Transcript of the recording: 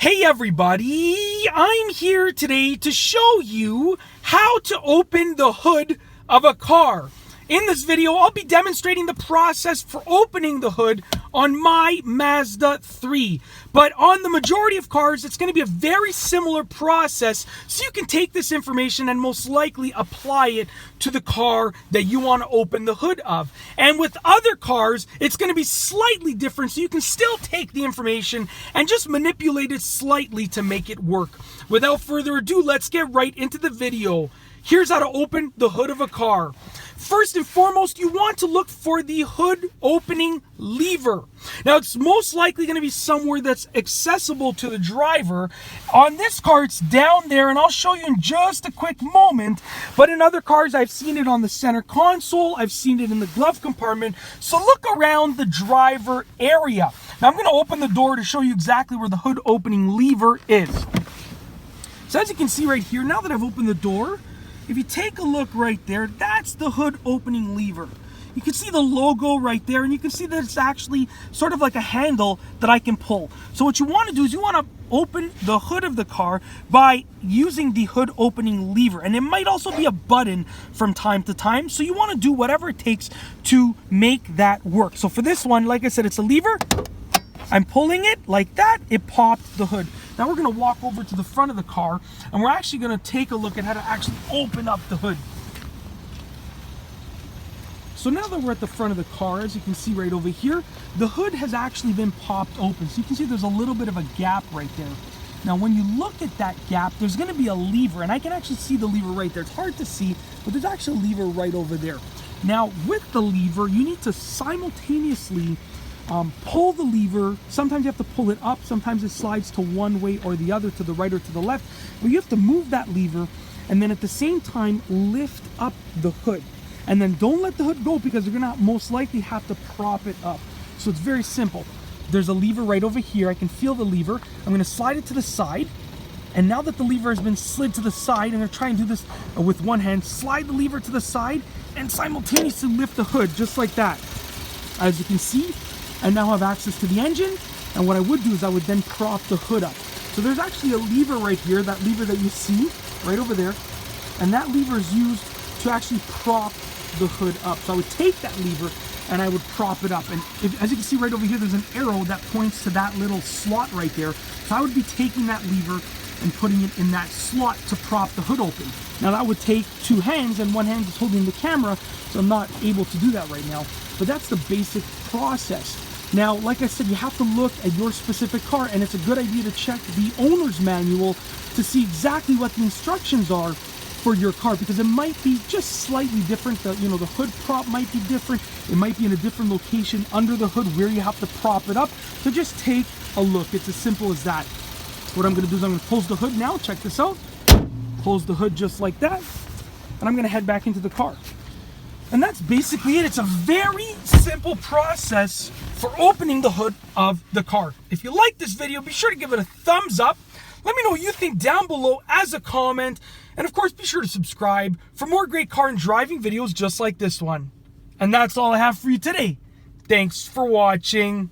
Hey everybody, I'm here today to show you how to open the hood of a car. In this video, I'll be demonstrating the process for opening the hood on my Mazda 3. But on the majority of cars, it's going to be a very similar process, so you can take this information and most likely apply it to the car that you want to open the hood of. And with other cars, it's going to be slightly different, so you can still take the information and just manipulate it slightly to make it work. Without further ado, let's get right into the video. Here's how to open the hood of a car. First and foremost, you want to look for the hood opening lever. Now, it's most likely going to be somewhere that's accessible to the driver. On this car, it's down there, and I'll show you in just a quick moment. But in other cars, I've seen it on the center console. I've seen it in the glove compartment. So look around the driver area. Now, I'm going to open the door to show you exactly where the hood opening lever is. So as you can see right here, now that I've opened the door, if you take a look right there, that's the hood opening lever. You can see the logo right there, and you can see that it's actually sort of like a handle that I can pull. So what you want to do is you want to open the hood of the car by using the hood opening lever. And it might also be a button from time to time. So you want to do whatever it takes to make that work. So for this one, like I said, it's a lever. I'm pulling it like that, it popped the hood. Now we're going to walk over to the front of the car, and we're actually going to take a look at how to actually open up the hood. So now that we're at the front of the car, as you can see right over here, the hood has actually been popped open. So you can see there's a little bit of a gap right there. Now when you look at that gap, there's going to be a lever, and I can actually see the lever right there. It's hard to see, but there's actually a lever right over there. Now with the lever, you need to simultaneously pull the lever. Sometimes you have to pull it up, sometimes it slides to one way or the other, to the right or to the left, but you have to move that lever and then at the same time lift up the hood. And then don't let the hood go, because you're gonna most likely have to prop it up. So it's very simple. There's a lever right over here. I can feel the lever. I'm gonna slide it to the side, and now that the lever has been slid to the side, I'm gonna try and do this with one hand. Slide the lever to the side and simultaneously lift the hood just like that. As you can see, I now have access to the engine, and what I would do is I would then prop the hood up. So there's actually a lever right here, that lever that you see right over there, and that lever is used to actually prop the hood up. So I would take that lever and I would prop it up, and as you can see right over here, there's an arrow that points to that little slot right there. So I would be taking that lever and putting it in that slot to prop the hood open. Now that would take two hands, and one hand is holding the camera, so I'm not able to do that right now, but that's the basic process. Now, like I said, you have to look at your specific car, and it's a good idea to check the owner's manual to see exactly what the instructions are for your car, because it might be just slightly different. The hood prop might be different. It might be in a different location under the hood where you have to prop it up. So just take a look. It's as simple as that. What I'm going to do is I'm going to close the hood now. Check this out. Close the hood just like that, and I'm going to head back into the car. And that's basically it. It's a very simple process for opening the hood of the car. If you like this video, be sure to give it a thumbs up. Let me know what you think down below as a comment. And of course, be sure to subscribe for more great car and driving videos just like this one. And that's all I have for you today. Thanks for watching.